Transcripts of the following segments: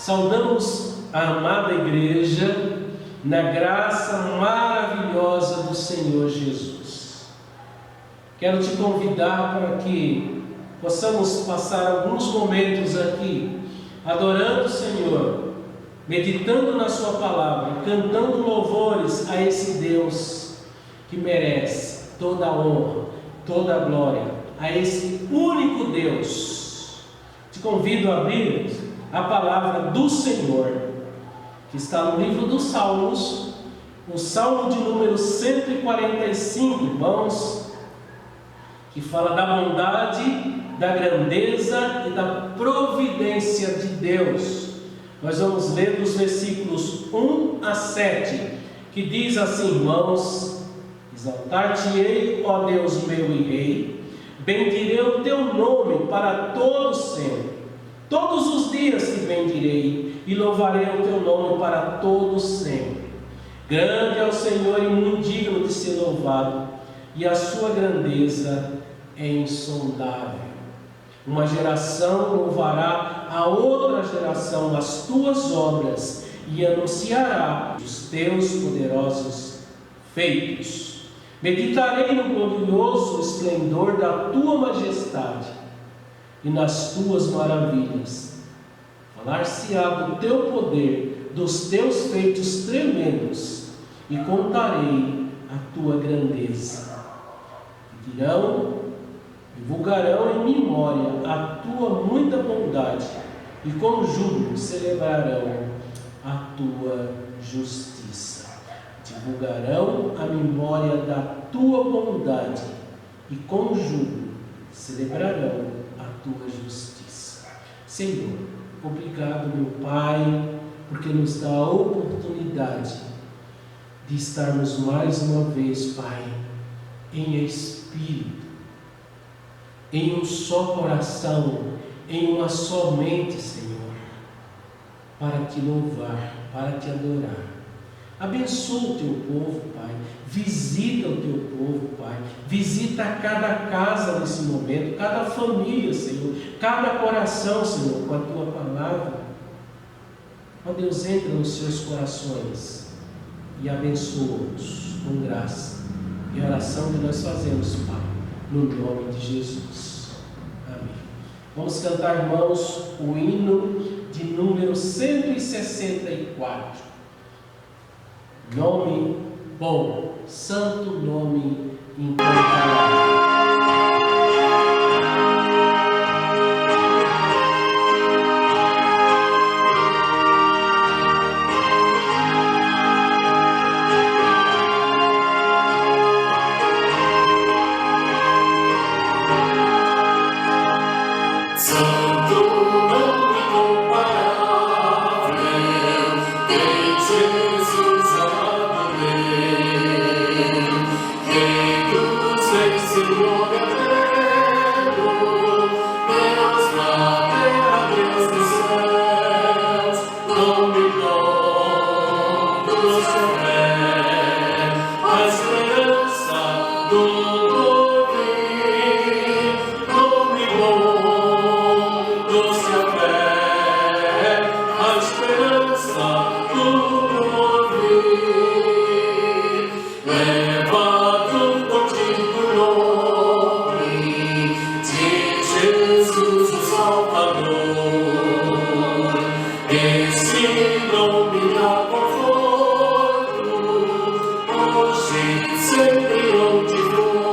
Saudamos a amada igreja na graça maravilhosa do Senhor Jesus. Quero te convidar para que possamos passar alguns momentos aqui adorando o Senhor, meditando na sua palavra, cantando louvores a esse Deus que merece toda a honra, toda a glória, a esse único Deus. Te convido a abrir a palavra do Senhor, que está no livro dos Salmos, o Salmo de número 145, irmãos, que fala da bondade, da grandeza e da providência de Deus. Nós vamos ler dos versículos 1 a 7, que diz assim, irmãos: exaltar-te-ei, ó Deus meu e Rei, bendirei o teu nome para todos sempre. Todos os dias te bendirei e louvarei o teu nome para todos sempre. Grande é o Senhor e muito digno de ser louvado, e a sua grandeza é insondável. Uma geração louvará a outra geração as tuas obras e anunciará os teus poderosos feitos. Meditarei no glorioso esplendor da tua majestade e nas tuas maravilhas. Falar-se-á do teu poder, dos teus feitos tremendos, e contarei a tua grandeza. Divulgarão em memória a tua muita bondade, e com júbilo celebrarão a tua justiça. Divulgarão a memória da tua bondade, e com júbilo celebrarão a tua justiça. Senhor, obrigado, meu Pai, porque nos dá a oportunidade de estarmos mais uma vez, Pai, em espírito, em um só coração, em uma só mente, Senhor, para te louvar, para te adorar. Abençoa o teu povo, Pai. Visita o teu povo, Pai. Visita cada casa nesse momento, cada família, Senhor, cada coração, Senhor, com a tua palavra. Ó Deus, entra nos seus corações e abençoa-os com graça. E a oração que nós fazemos, Pai, no nome de Jesus. Amém. Vamos cantar, irmãos, o hino de número 164. Nome bom, santo nome incomparável. Sempre onde for.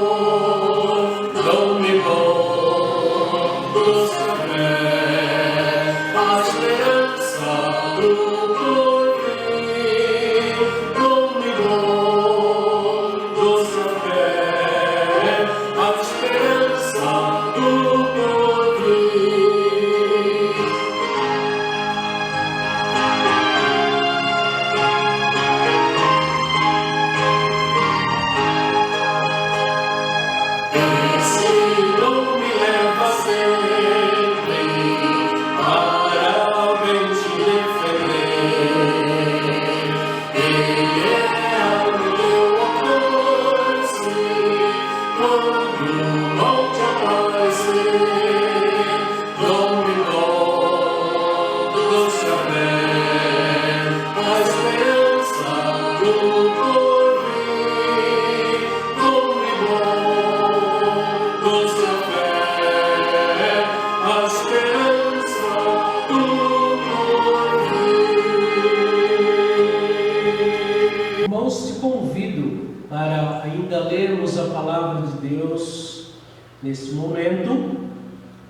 ainda lermos a palavra de Deus neste momento,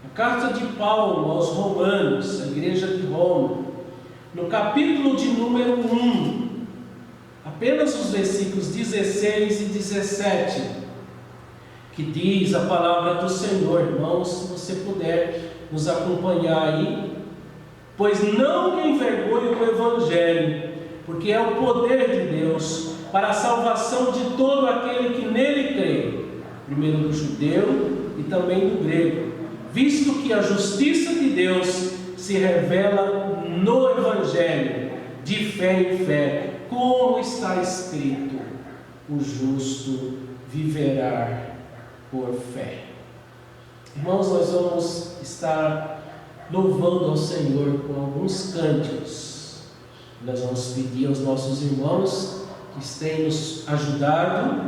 a carta de Paulo aos Romanos, a igreja de Roma, no capítulo de número 1, apenas os versículos 16 e 17, que diz a palavra do Senhor. Irmãos, se você puder nos acompanhar aí: pois não me envergonho do Evangelho, porque é o poder de Deus para a salvação de todo aquele que nele crê, primeiro do judeu e também do grego, visto que a justiça de Deus se revela no Evangelho, de fé em fé, como está escrito: o justo viverá por fé. Irmãos, nós vamos estar louvando ao Senhor com alguns cânticos. Nós vamos pedir aos nossos irmãos que têm nos ajudado,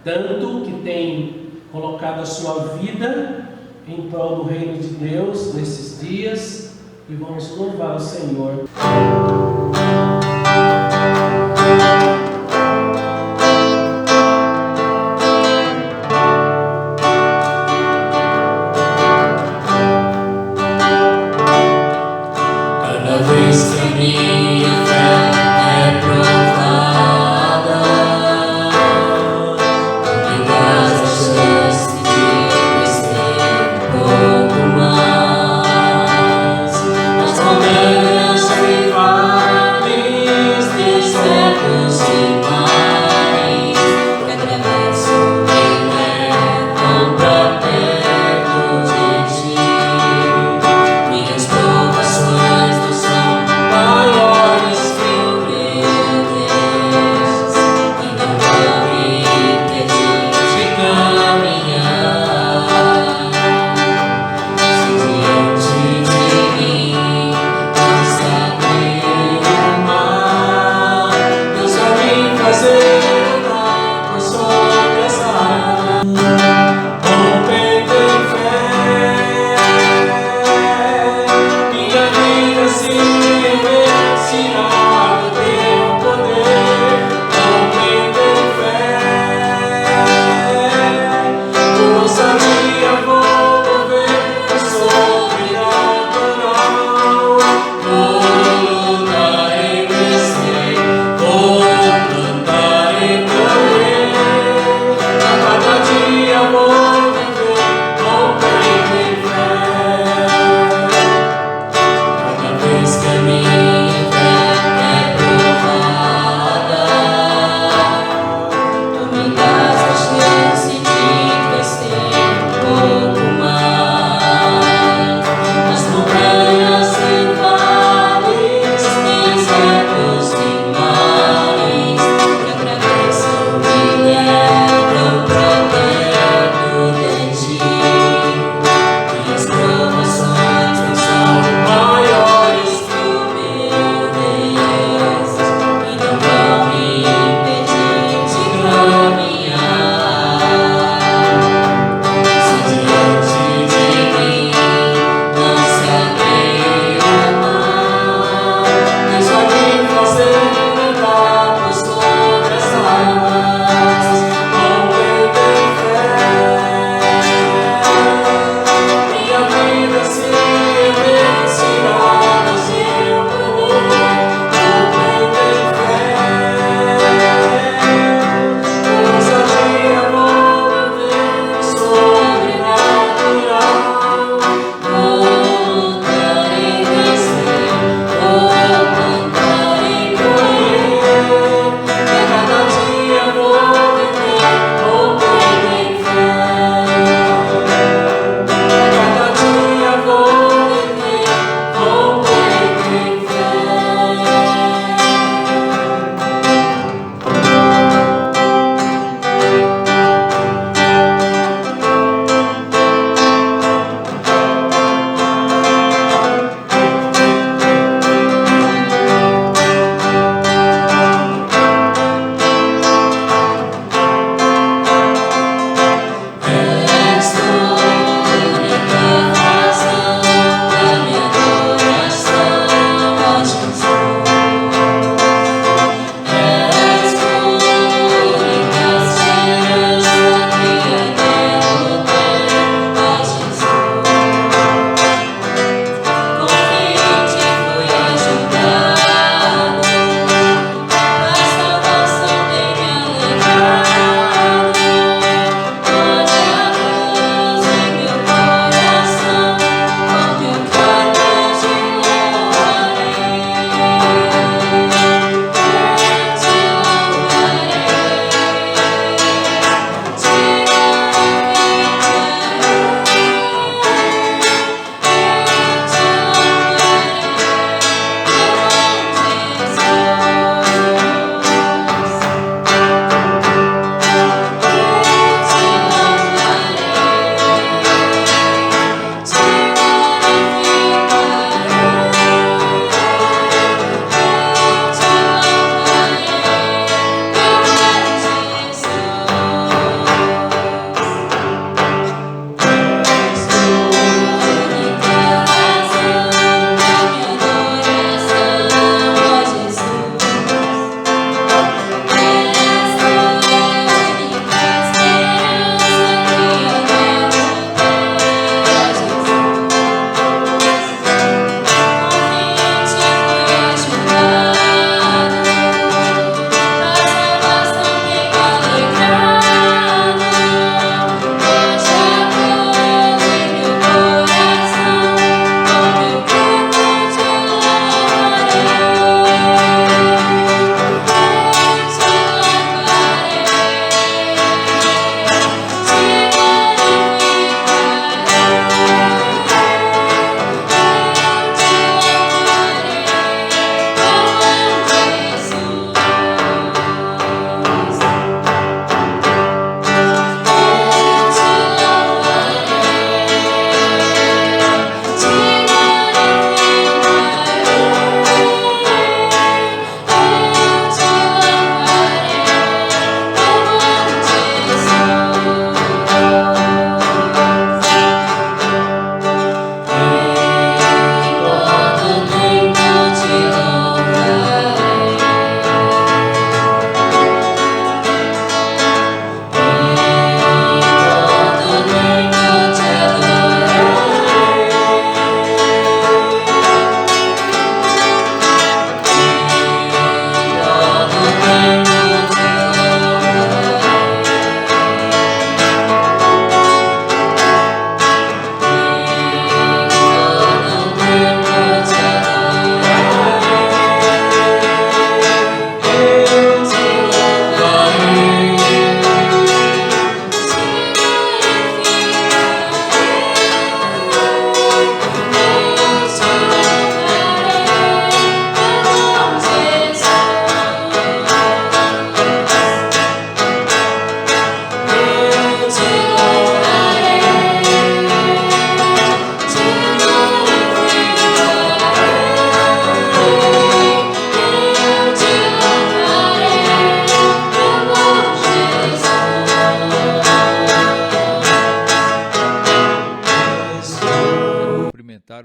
tanto que têm colocado a sua vida em prol do reino de Deus nesses dias, e vamos louvar o Senhor. Mas com Deus se faz.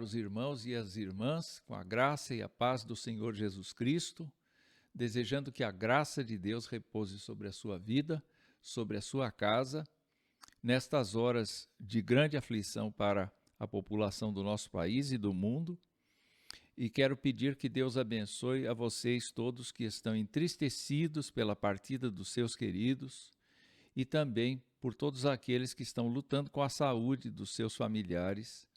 Os irmãos e as irmãs com a graça e a paz do Senhor Jesus Cristo, desejando que a graça de Deus repouse sobre a sua vida, sobre a sua casa, nestas horas de grande aflição para a população do nosso país e do mundo. E quero pedir que Deus abençoe a vocês todos que estão entristecidos pela partida dos seus queridos e também por todos aqueles que estão lutando com a saúde dos seus familiares,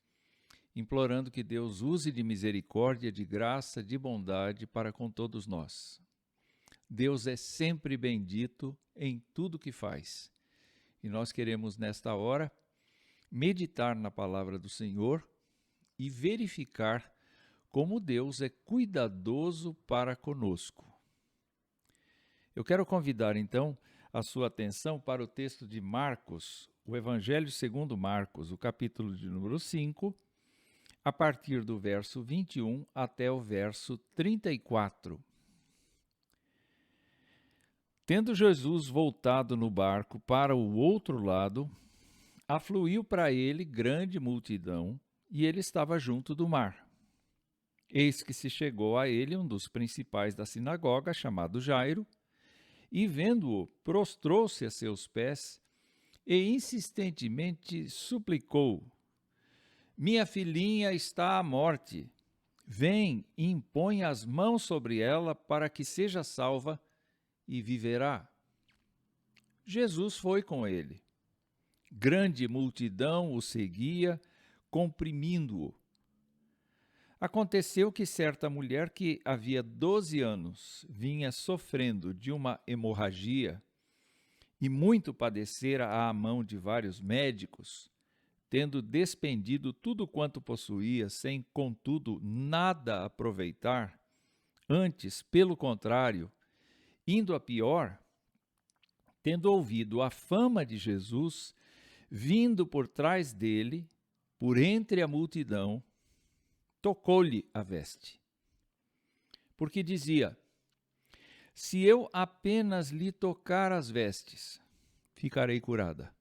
implorando que Deus use de misericórdia, de graça, de bondade para com todos nós. Deus é sempre bendito em tudo que faz. E nós queremos, nesta hora, meditar na palavra do Senhor e verificar como Deus é cuidadoso para conosco. Eu quero convidar, então, a sua atenção para o texto de Marcos, o Evangelho segundo Marcos, o capítulo de número 5, a partir do verso 21 até o verso 34. Tendo Jesus voltado no barco para o outro lado, afluiu para ele grande multidão, e ele estava junto do mar. Eis que se chegou a ele um dos principais da sinagoga, chamado Jairo, e vendo-o, prostrou-se a seus pés e insistentemente suplicou: minha filhinha está à morte. Vem e impõe as mãos sobre ela para que seja salva e viverá. Jesus foi com ele. Grande multidão o seguia, comprimindo-o. Aconteceu que certa mulher que havia 12 anos vinha sofrendo de uma hemorragia e muito padecera à mão de vários médicos, tendo despendido tudo quanto possuía, sem, contudo, nada aproveitar, antes, pelo contrário, indo a pior, tendo ouvido a fama de Jesus, vindo por trás dele, por entre a multidão, tocou-lhe a veste. Porque dizia: se eu apenas lhe tocar as vestes, ficarei curada.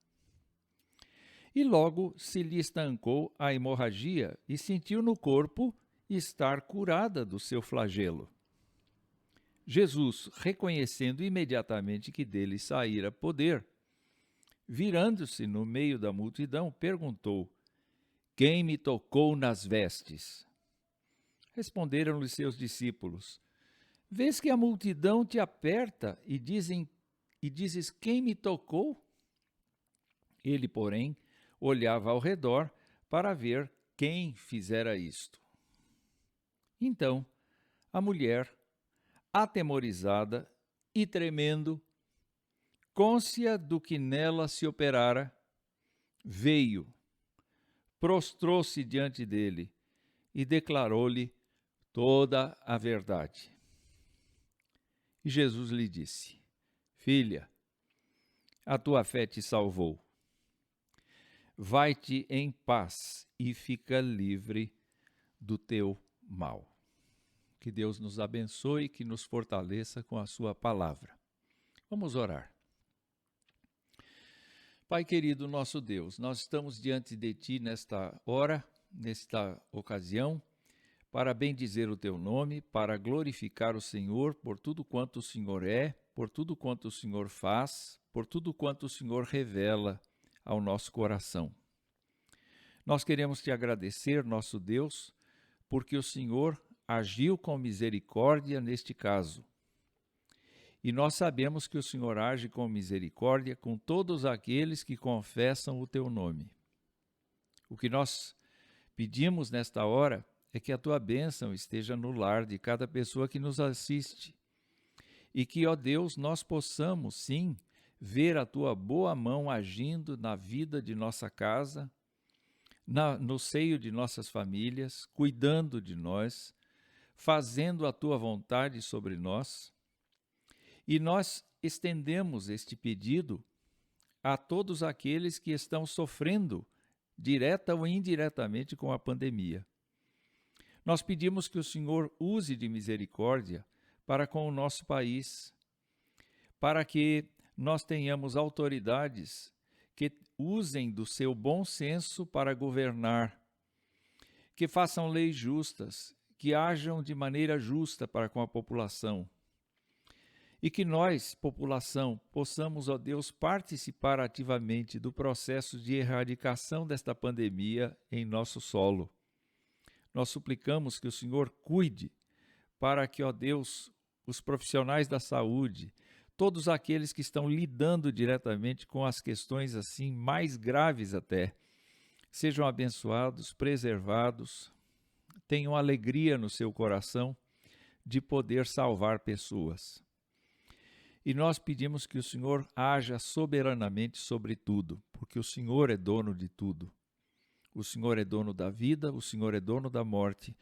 E logo se lhe estancou a hemorragia e sentiu no corpo estar curada do seu flagelo. Jesus, reconhecendo imediatamente que dele saíra poder, virando-se no meio da multidão, perguntou: quem me tocou nas vestes? Responderam-lhe seus discípulos: vês que a multidão te aperta e dizes: quem me tocou? Ele, porém, olhava ao redor para ver quem fizera isto. Então, a mulher, atemorizada e tremendo, cônscia do que nela se operara, veio, prostrou-se diante dele e declarou-lhe toda a verdade. E Jesus lhe disse: filha, a tua fé te salvou. Vai-te em paz e fica livre do teu mal. Que Deus nos abençoe e que nos fortaleça com a sua palavra. Vamos orar. Pai querido, nosso Deus, nós estamos diante de Ti nesta hora, nesta ocasião, para bendizer o Teu nome, para glorificar o Senhor por tudo quanto o Senhor é, por tudo quanto o Senhor faz, por tudo quanto o Senhor revela ao nosso coração. Nós queremos Te agradecer, nosso Deus, porque o Senhor agiu com misericórdia neste caso. E nós sabemos que o Senhor age com misericórdia com todos aqueles que confessam o Teu nome. O que nós pedimos nesta hora é que a Tua bênção esteja no lar de cada pessoa que nos assiste. E que, ó Deus, nós possamos, sim, ver a Tua boa mão agindo na vida de nossa casa, no seio de nossas famílias, cuidando de nós, fazendo a Tua vontade sobre nós. E nós estendemos este pedido a todos aqueles que estão sofrendo, direta ou indiretamente, com a pandemia. Nós pedimos que o Senhor use de misericórdia para com o nosso país, para que nós tenhamos autoridades que usem do seu bom senso para governar, que façam leis justas, que hajam de maneira justa para com a população. E que nós, população, possamos, ó Deus, participar ativamente do processo de erradicação desta pandemia em nosso solo. Nós suplicamos que o Senhor cuide para que, ó Deus, os profissionais da saúde, todos aqueles que estão lidando diretamente com as questões assim mais graves até, sejam abençoados, preservados, tenham alegria no seu coração de poder salvar pessoas. E nós pedimos que o Senhor haja soberanamente sobre tudo, porque o Senhor é dono de tudo. O Senhor é dono da vida, o Senhor é dono da morte,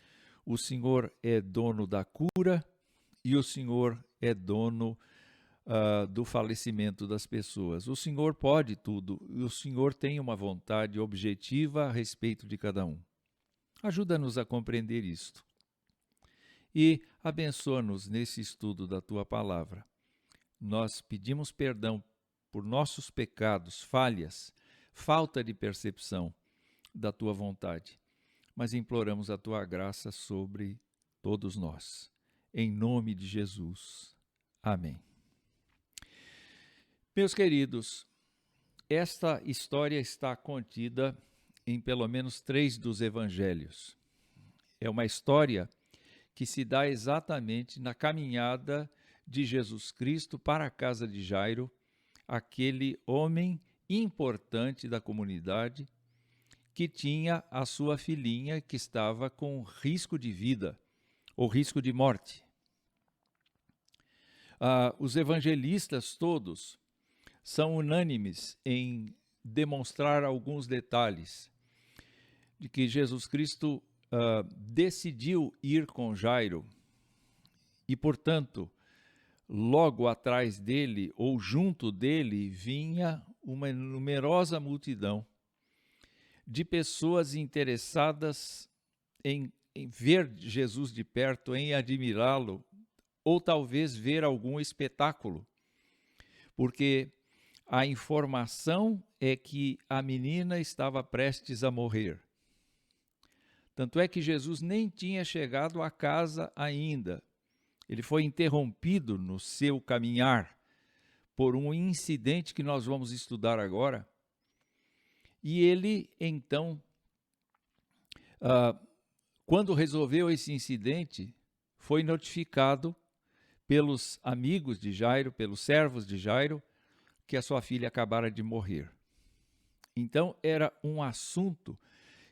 o Senhor é dono da cura e o Senhor é dono do falecimento das pessoas. O Senhor pode tudo e o Senhor tem uma vontade objetiva a respeito de cada um. Ajuda-nos a compreender isto e abençoa-nos nesse estudo da Tua Palavra. Nós pedimos perdão por nossos pecados, falhas, falta de percepção da Tua vontade, mas imploramos a Tua graça sobre todos nós. Em nome de Jesus. Amém. Meus queridos, esta história está contida em pelo menos 3 dos evangelhos. É uma história que se dá exatamente na caminhada de Jesus Cristo para a casa de Jairo, aquele homem importante da comunidade que tinha a sua filhinha que estava com risco de vida ou risco de morte. Os evangelistas todos são unânimes em demonstrar alguns detalhes de que Jesus Cristo decidiu ir com Jairo e, portanto, logo atrás dele ou junto dele vinha uma numerosa multidão de pessoas interessadas em ver Jesus de perto, em admirá-lo ou talvez ver algum espetáculo, porque a informação é que a menina estava prestes a morrer. Tanto é que Jesus nem tinha chegado à casa ainda. Ele foi interrompido no seu caminhar por um incidente que nós vamos estudar agora. E ele, então, quando resolveu esse incidente, foi notificado pelos amigos de Jairo, pelos servos de Jairo, que a sua filha acabara de morrer. Então, era um assunto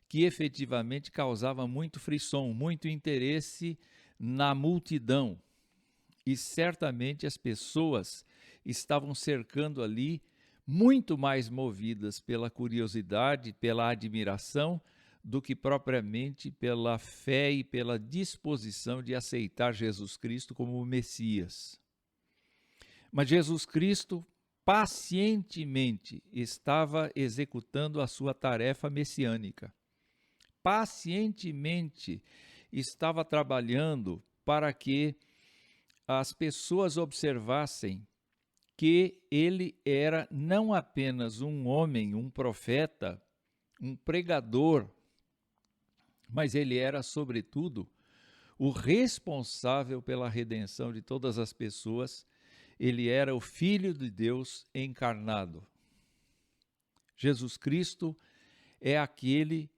que efetivamente causava muito frisson, muito interesse na multidão. E certamente as pessoas estavam cercando ali, muito mais movidas pela curiosidade, pela admiração, do que propriamente pela fé e pela disposição de aceitar Jesus Cristo como o Messias. Mas Jesus Cristo pacientemente estava executando a sua tarefa messiânica. Pacientemente estava trabalhando para que as pessoas observassem que ele era não apenas um homem, um profeta, um pregador, mas ele era, sobretudo, o responsável pela redenção de todas as pessoas. Ele era o Filho de Deus encarnado. Jesus Cristo é aquele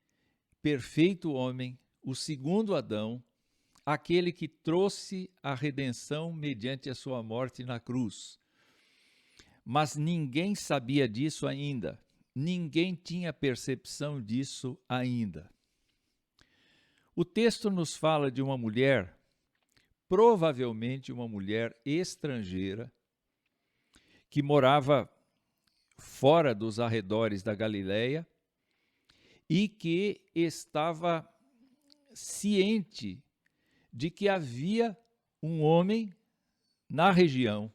perfeito homem, o segundo Adão, aquele que trouxe a redenção mediante a sua morte na cruz. Mas ninguém sabia disso ainda, ninguém tinha percepção disso ainda. O texto nos fala de uma mulher, provavelmente uma mulher estrangeira, que morava fora dos arredores da Galileia e que estava ciente de que havia um homem na região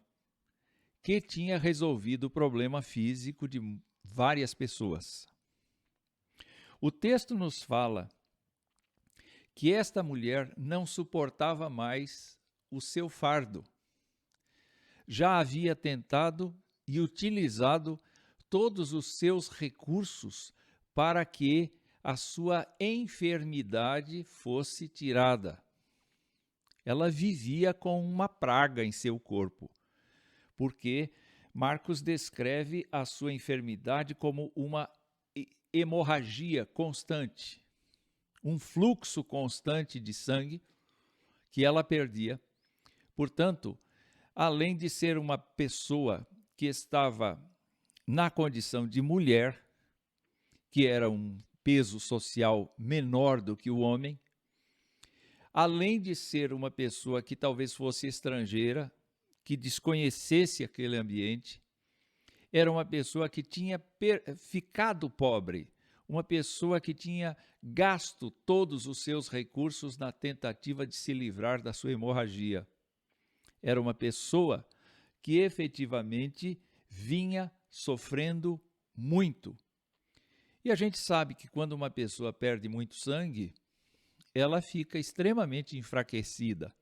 que tinha resolvido o problema físico de várias pessoas. O texto nos fala que esta mulher não suportava mais o seu fardo. Já havia tentado e utilizado todos os seus recursos para que a sua enfermidade fosse tirada. Ela vivia com uma praga em seu corpo, porque Marcos descreve a sua enfermidade como uma hemorragia constante, um fluxo constante de sangue que ela perdia. Portanto, além de ser uma pessoa que estava na condição de mulher, que era um peso social menor do que o homem, além de ser uma pessoa que talvez fosse estrangeira, que desconhecesse aquele ambiente, era uma pessoa que tinha ficado pobre, uma pessoa que tinha gasto todos os seus recursos na tentativa de se livrar da sua hemorragia. Era uma pessoa que efetivamente vinha sofrendo muito. E a gente sabe que quando uma pessoa perde muito sangue, ela fica extremamente enfraquecida,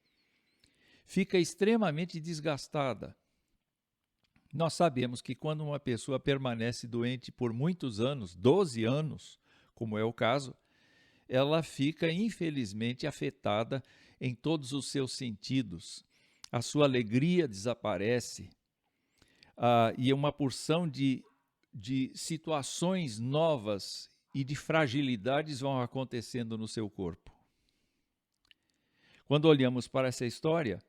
fica extremamente desgastada. Nós sabemos que quando uma pessoa permanece doente por muitos anos, 12 anos, como é o caso, ela fica infelizmente afetada em todos os seus sentidos. A sua alegria desaparece, e uma porção de situações novas e de fragilidades vão acontecendo no seu corpo. Quando olhamos para essa história,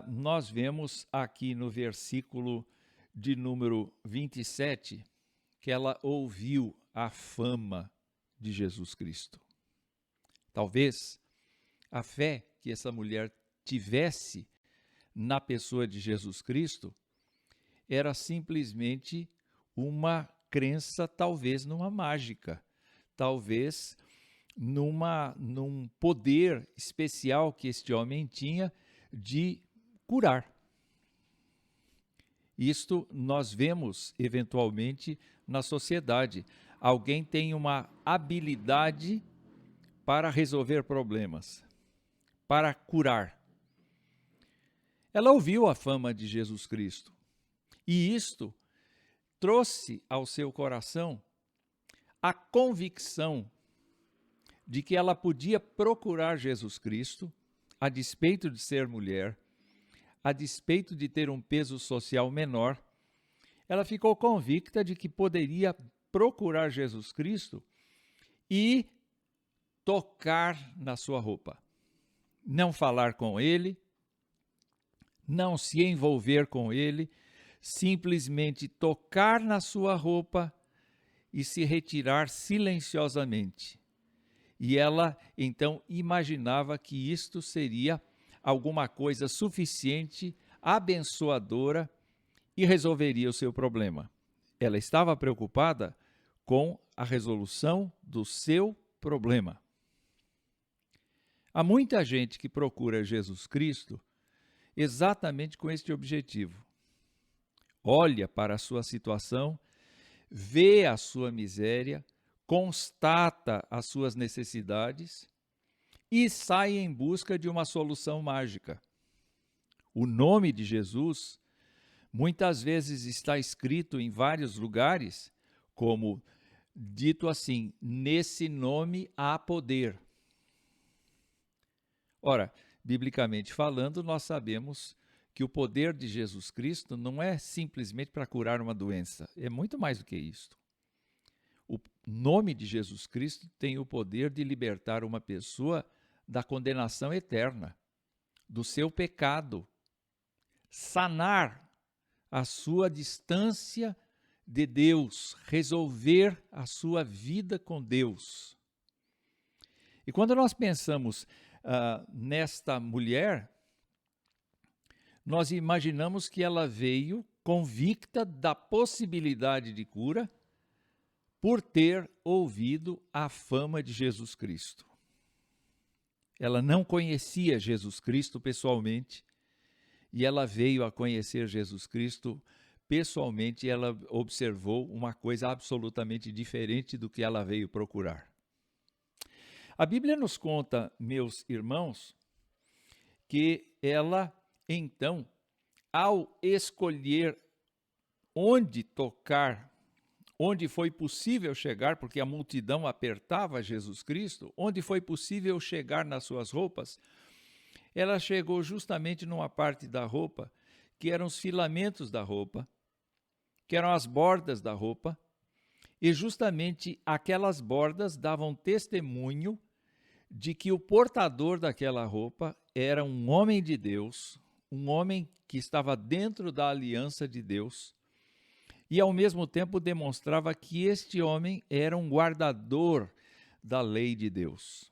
nós vemos aqui no versículo de número 27 que ela ouviu a fama de Jesus Cristo. Talvez a fé que essa mulher tivesse na pessoa de Jesus Cristo era simplesmente uma crença, talvez numa mágica, talvez num poder especial que este homem tinha de curar. Isto nós vemos eventualmente na sociedade. Alguém tem uma habilidade para resolver problemas, para curar. Ela ouviu a fama de Jesus Cristo e isto trouxe ao seu coração a convicção de que ela podia procurar Jesus Cristo, a despeito de ser mulher, a despeito de ter um peso social menor. Ela ficou convicta de que poderia procurar Jesus Cristo e tocar na sua roupa. Não falar com ele, não se envolver com ele, simplesmente tocar na sua roupa e se retirar silenciosamente. E ela, então, imaginava que isto seria alguma coisa suficiente, abençoadora e resolveria o seu problema. Ela estava preocupada com a resolução do seu problema. Há muita gente que procura Jesus Cristo exatamente com este objetivo. Olha para a sua situação, vê a sua miséria, constata as suas necessidades e sai em busca de uma solução mágica. O nome de Jesus muitas vezes está escrito em vários lugares como dito assim: nesse nome há poder. Ora, biblicamente falando, nós sabemos que o poder de Jesus Cristo não é simplesmente para curar uma doença, é muito mais do que isto. O nome de Jesus Cristo tem o poder de libertar uma pessoa da condenação eterna, do seu pecado, sanar a sua distância de Deus, resolver a sua vida com Deus. E quando nós pensamos nesta mulher, nós imaginamos que ela veio convicta da possibilidade de cura por ter ouvido a fama de Jesus Cristo. Ela não conhecia Jesus Cristo pessoalmente e ela veio a conhecer Jesus Cristo pessoalmente, e ela observou uma coisa absolutamente diferente do que ela veio procurar. A Bíblia nos conta, meus irmãos, que ela, então, ao escolher onde tocar, onde foi possível chegar, porque a multidão apertava Jesus Cristo, onde foi possível chegar nas suas roupas, ela chegou justamente numa parte da roupa que eram os filamentos da roupa, que eram as bordas da roupa, e justamente aquelas bordas davam testemunho de que o portador daquela roupa era um homem de Deus, um homem que estava dentro da aliança de Deus, e ao mesmo tempo demonstrava que este homem era um guardador da lei de Deus.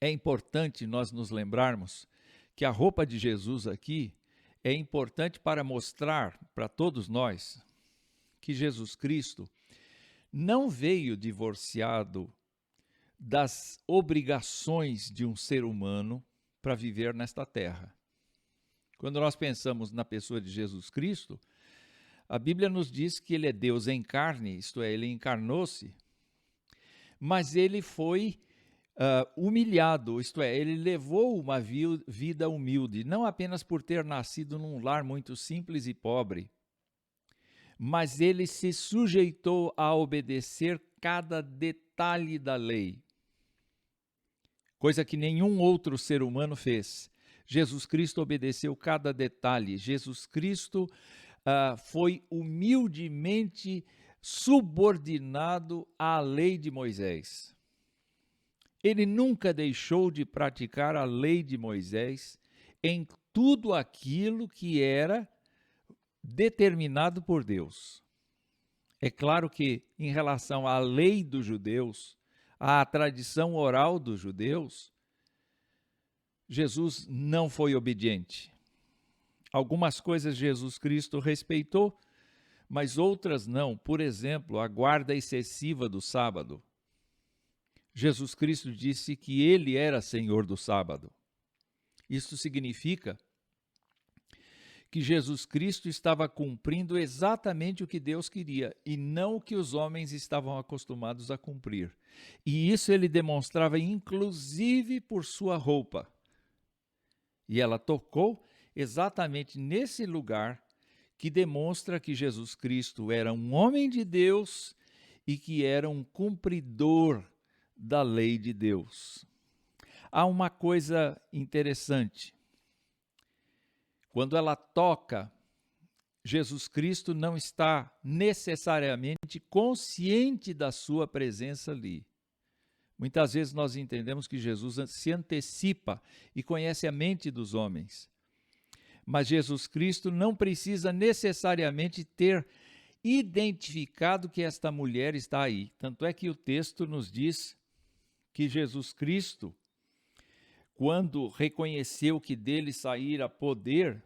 É importante nós nos lembrarmos que a roupa de Jesus aqui é importante para mostrar para todos nós que Jesus Cristo não veio divorciado das obrigações de um ser humano para viver nesta terra. Quando nós pensamos na pessoa de Jesus Cristo, a Bíblia nos diz que ele é Deus em carne, isto é, ele encarnou-se, mas ele foi humilhado, isto é, ele levou uma vida humilde, não apenas por ter nascido num lar muito simples e pobre, mas ele se sujeitou a obedecer cada detalhe da lei, coisa que nenhum outro ser humano fez. Jesus Cristo obedeceu cada detalhe, Jesus Cristo foi humildemente subordinado à lei de Moisés. Ele nunca deixou de praticar a lei de Moisés em tudo aquilo que era determinado por Deus. É claro que, em relação à lei dos judeus, à tradição oral dos judeus, Jesus não foi obediente. Algumas coisas Jesus Cristo respeitou, mas outras não. Por exemplo, a guarda excessiva do sábado. Jesus Cristo disse que ele era Senhor do sábado. Isso significa que Jesus Cristo estava cumprindo exatamente o que Deus queria e não o que os homens estavam acostumados a cumprir. E isso ele demonstrava inclusive por sua roupa. E ela tocou exatamente nesse lugar que demonstra que Jesus Cristo era um homem de Deus e que era um cumpridor da lei de Deus. Há uma coisa interessante. Quando ela toca, Jesus Cristo não está necessariamente consciente da sua presença ali. Muitas vezes nós entendemos que Jesus se antecipa e conhece a mente dos homens. Mas Jesus Cristo não precisa necessariamente ter identificado que esta mulher está aí. Tanto é que o texto nos diz que Jesus Cristo, quando reconheceu que dele saíra poder,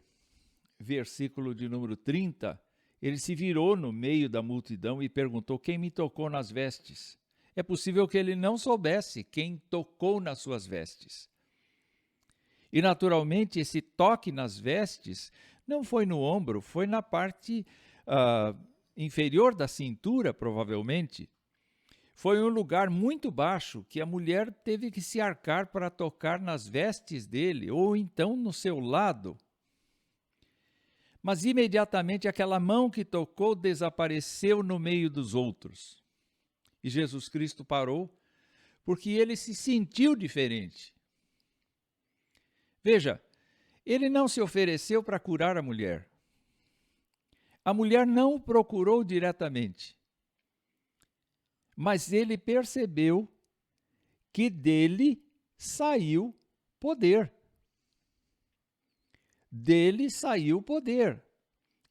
versículo de número 30, ele se virou no meio da multidão e perguntou: quem me tocou nas vestes? É possível que ele não soubesse quem tocou nas suas vestes. E naturalmente esse toque nas vestes não foi no ombro, foi na parte inferior da cintura, provavelmente. Foi um lugar muito baixo que a mulher teve que se arcar para tocar nas vestes dele, ou então no seu lado. Mas imediatamente aquela mão que tocou desapareceu no meio dos outros. E Jesus Cristo parou, porque ele se sentiu diferente. Veja, ele não se ofereceu para curar a mulher. A mulher não o procurou diretamente. Mas ele percebeu que dele saiu poder. Dele saiu poder.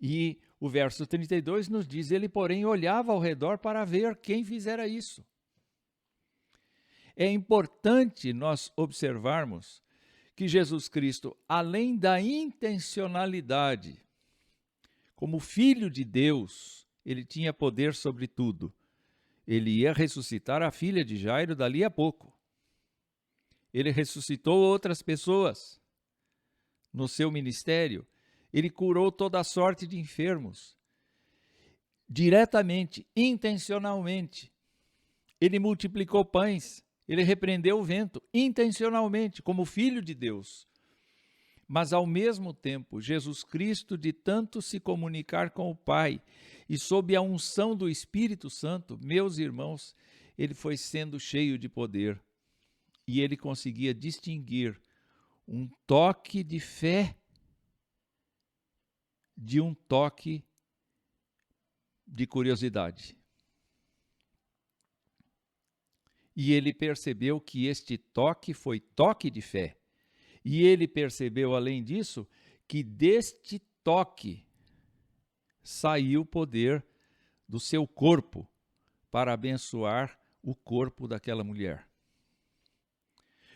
E o verso 32 nos diz: ele, porém, olhava ao redor para ver quem fizera isso. É importante nós observarmos que Jesus Cristo, além da intencionalidade, como Filho de Deus, ele tinha poder sobre tudo. Ele ia ressuscitar a filha de Jairo dali a pouco. Ele ressuscitou outras pessoas no seu ministério, ele curou toda sorte de enfermos, diretamente, intencionalmente. Ele multiplicou pães, ele repreendeu o vento, intencionalmente, como filho de Deus. Mas, ao mesmo tempo, Jesus Cristo, de tanto se comunicar com o Pai e sob a unção do Espírito Santo, meus irmãos, ele foi sendo cheio de poder. E ele conseguia distinguir um toque de fé de um toque de curiosidade. E ele percebeu que este toque foi toque de fé. E ele percebeu, além disso, que deste toque saiu o poder do seu corpo para abençoar o corpo daquela mulher.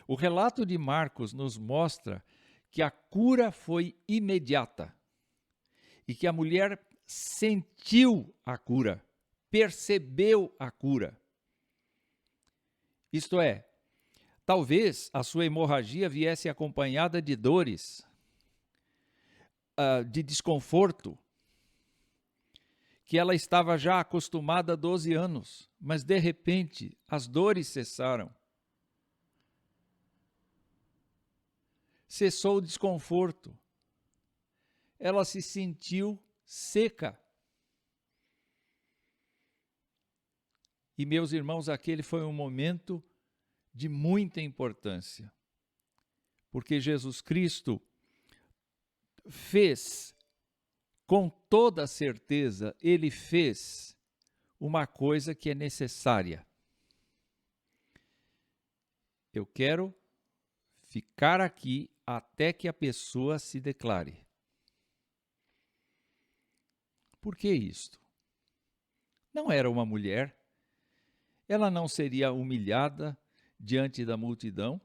O relato de Marcos nos mostra que a cura foi imediata e que a mulher sentiu a cura, percebeu a cura. Isto é, talvez a sua hemorragia viesse acompanhada de dores, de desconforto, que ela estava já acostumada há 12 anos, mas de repente as dores cessaram. Cessou o desconforto. Ela se sentiu seca. E, meus irmãos, aquele foi um momento de muita importância, porque Jesus Cristo fez, com toda certeza, ele fez uma coisa que é necessária. Eu quero ficar aqui até que a pessoa se declare. Por que isto? Não era uma mulher, ela não seria humilhada diante da multidão,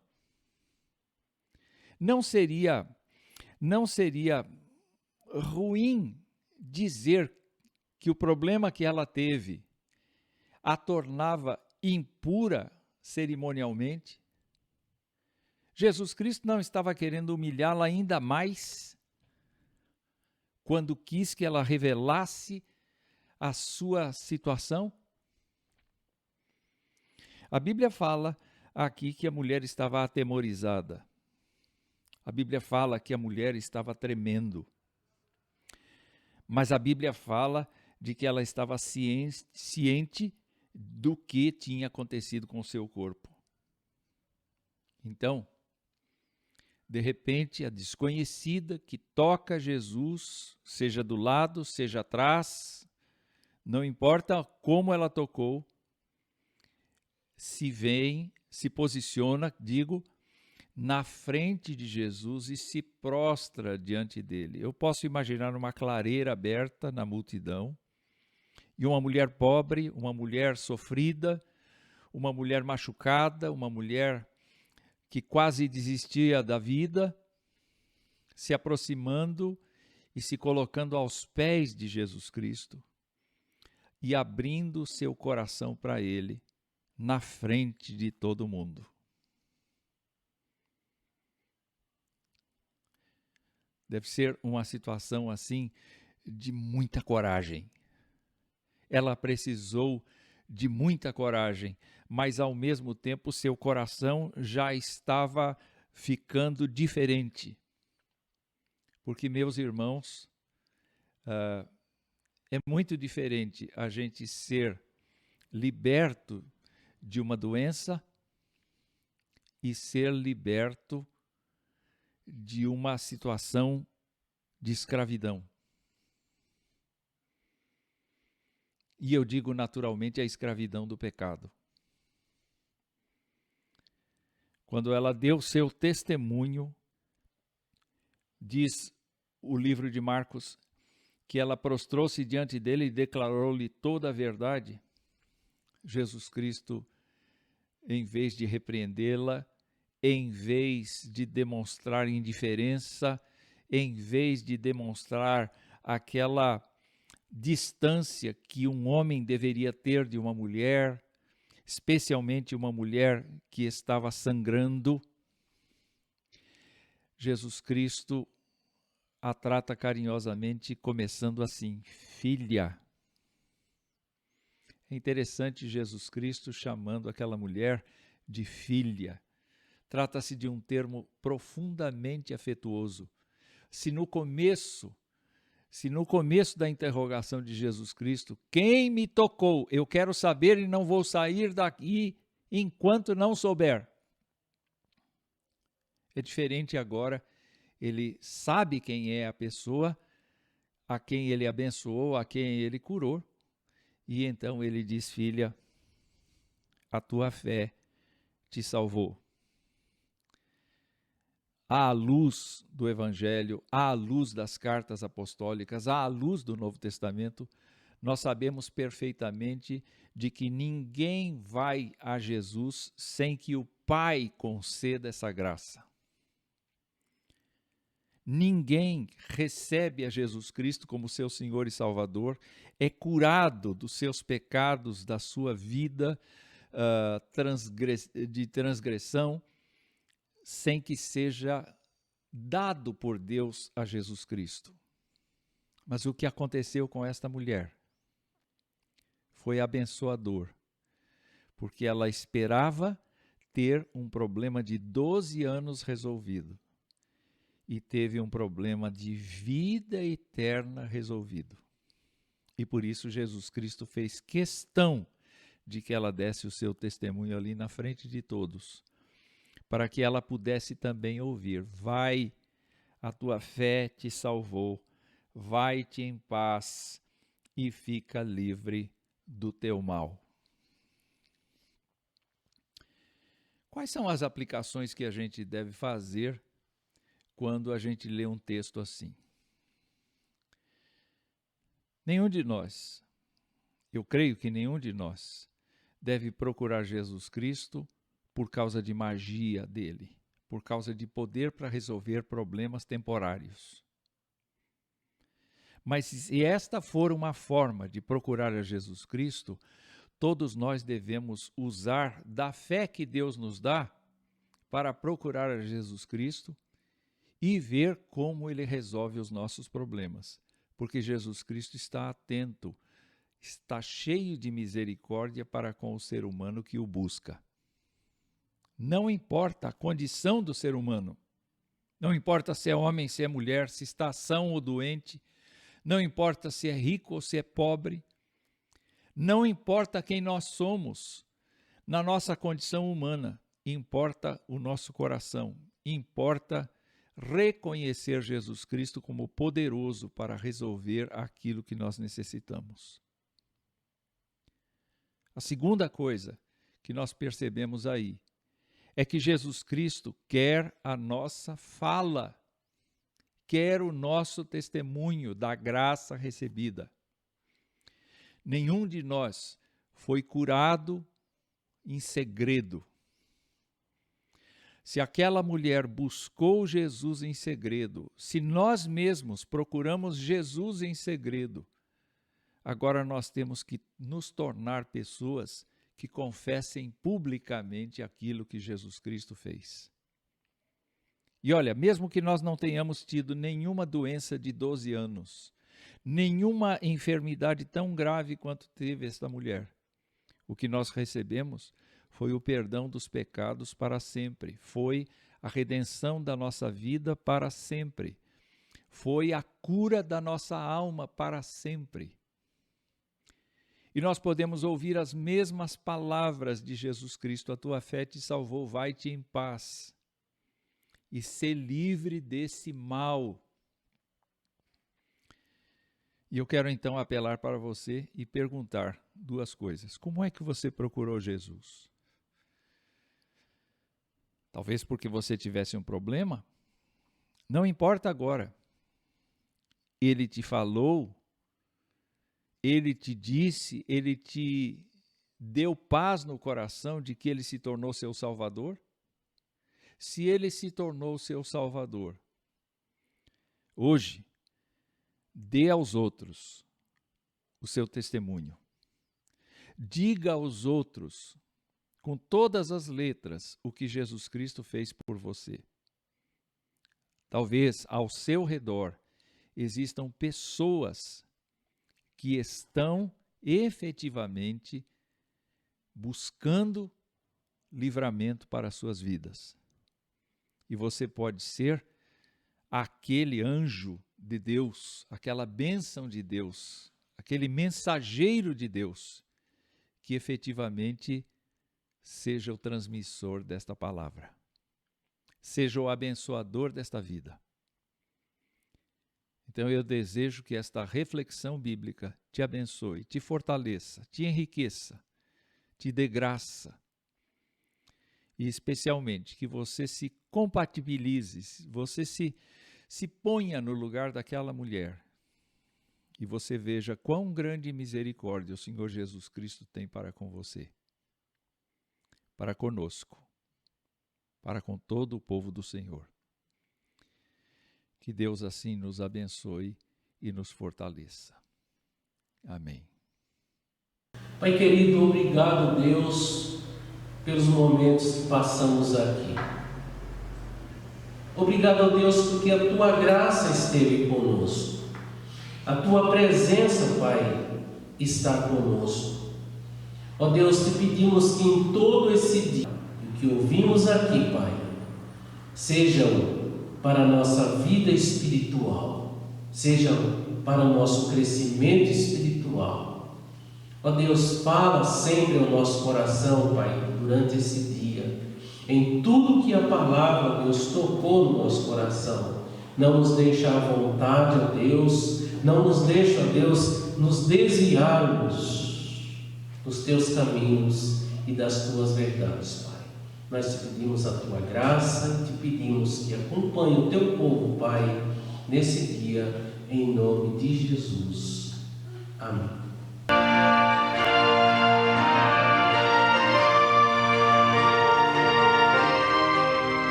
não seria ruim dizer que o problema que ela teve a tornava impura cerimonialmente. Jesus Cristo não estava querendo humilhá-la ainda mais quando quis que ela revelasse a sua situação. A Bíblia fala aqui que a mulher estava atemorizada. A Bíblia fala que a mulher estava tremendo. Mas a Bíblia fala de que ela estava ciente do que tinha acontecido com o seu corpo. Então, de repente, a desconhecida que toca Jesus, seja do lado, seja atrás, não importa como ela tocou, se posiciona, na frente de Jesus e se prostra diante dele. Eu posso imaginar uma clareira aberta na multidão e uma mulher pobre, uma mulher sofrida, uma mulher machucada, uma mulher que quase desistia da vida, se aproximando e se colocando aos pés de Jesus Cristo e abrindo seu coração para ele, na frente de todo mundo. Deve ser uma situação assim de muita coragem. Ela precisou de muita coragem, mas ao mesmo tempo seu coração já estava ficando diferente. Porque, meus irmãos, é muito diferente a gente ser liberto de uma doença e ser liberto de uma situação de escravidão. E eu digo naturalmente a escravidão do pecado. Quando ela deu seu testemunho, diz o livro de Marcos, que ela prostrou-se diante dele e declarou-lhe toda a verdade. Jesus Cristo, em vez de repreendê-la, em vez de demonstrar indiferença, em vez de demonstrar aquela distância que um homem deveria ter de uma mulher, especialmente uma mulher que estava sangrando, Jesus Cristo a trata carinhosamente, começando assim: filha. É interessante Jesus Cristo chamando aquela mulher de filha. Trata-se de um termo profundamente afetuoso. Se no começo da interrogação de Jesus Cristo, quem me tocou? Eu quero saber e não vou sair daqui enquanto não souber. É diferente agora, ele sabe quem é a pessoa, a quem ele abençoou, a quem ele curou, e então ele diz: filha, a tua fé te salvou. À luz do Evangelho, à luz das cartas apostólicas, à luz do Novo Testamento, nós sabemos perfeitamente de que ninguém vai a Jesus sem que o Pai conceda essa graça. Ninguém recebe a Jesus Cristo como seu Senhor e Salvador, é curado dos seus pecados, da sua vida de transgressão, sem que seja dado por Deus a Jesus Cristo. Mas o que aconteceu com esta mulher foi abençoador, porque ela esperava ter um problema de 12 anos resolvido e teve um problema de vida eterna resolvido. E por isso Jesus Cristo fez questão de que ela desse o seu testemunho ali na frente de todos, para que ela pudesse também ouvir: vai, a tua fé te salvou, vai-te em paz e fica livre do teu mal. Quais são as aplicações que a gente deve fazer quando a gente lê um texto assim? Nenhum de nós, eu creio que nenhum de nós, deve procurar Jesus Cristo por causa de magia dele, por causa de poder para resolver problemas temporários. Mas se esta for uma forma de procurar a Jesus Cristo, todos nós devemos usar da fé que Deus nos dá para procurar a Jesus Cristo e ver como ele resolve os nossos problemas. Porque Jesus Cristo está atento, está cheio de misericórdia para com o ser humano que o busca. Não importa a condição do ser humano, não importa se é homem, se é mulher, se está são ou doente, não importa se é rico ou se é pobre, não importa quem nós somos na nossa condição humana, importa o nosso coração, importa reconhecer Jesus Cristo como poderoso para resolver aquilo que nós necessitamos. A segunda coisa que nós percebemos aí é que Jesus Cristo quer a nossa fala, quer o nosso testemunho da graça recebida. Nenhum de nós foi curado em segredo. Se aquela mulher buscou Jesus em segredo, se nós mesmos procuramos Jesus em segredo, agora nós temos que nos tornar pessoas que confessem publicamente aquilo que Jesus Cristo fez. E olha, mesmo que nós não tenhamos tido nenhuma doença de 12 anos, nenhuma enfermidade tão grave quanto teve esta mulher, o que nós recebemos foi o perdão dos pecados para sempre, foi a redenção da nossa vida para sempre, foi a cura da nossa alma para sempre. E nós podemos ouvir as mesmas palavras de Jesus Cristo: a tua fé te salvou, vai-te em paz e ser livre desse mal. E eu quero então apelar para você e perguntar duas coisas. Como é que você procurou Jesus? Talvez porque você tivesse um problema? Não importa agora. Ele te falou, ele te disse, ele te deu paz no coração de que ele se tornou seu Salvador? Se ele se tornou seu Salvador, hoje, dê aos outros o seu testemunho. Diga aos outros, com todas as letras, o que Jesus Cristo fez por você. Talvez ao seu redor existam pessoas que estão efetivamente buscando livramento para as suas vidas. E você pode ser aquele anjo de Deus, aquela bênção de Deus, aquele mensageiro de Deus, que efetivamente seja o transmissor desta palavra, seja o abençoador desta vida. Então eu desejo que esta reflexão bíblica te abençoe, te fortaleça, te enriqueça, te dê graça, e especialmente que você se compatibilize, você se ponha no lugar daquela mulher e você veja quão grande misericórdia o Senhor Jesus Cristo tem para com você, para conosco, para com todo o povo do Senhor. Que Deus assim nos abençoe e nos fortaleça. Amém. Pai querido, obrigado, Deus, pelos momentos que passamos aqui. Obrigado, Deus, porque a Tua graça esteve conosco. A Tua presença, Pai, está conosco. Ó Deus, te pedimos que em todo esse dia, o que ouvimos aqui, Pai, sejam para a nossa vida espiritual, sejam para o nosso crescimento espiritual. Ó Deus, fala sempre ao nosso coração, Pai, durante esse dia, em tudo que a palavra, Deus, tocou no nosso coração. Não nos deixa à vontade, ó Deus, não nos deixa, ó Deus, nos desviarmos dos Teus caminhos e das Tuas verdades, Pai. Nós te pedimos a Tua graça e te pedimos que acompanhe o Teu povo, Pai, nesse dia, em nome de Jesus. Amém.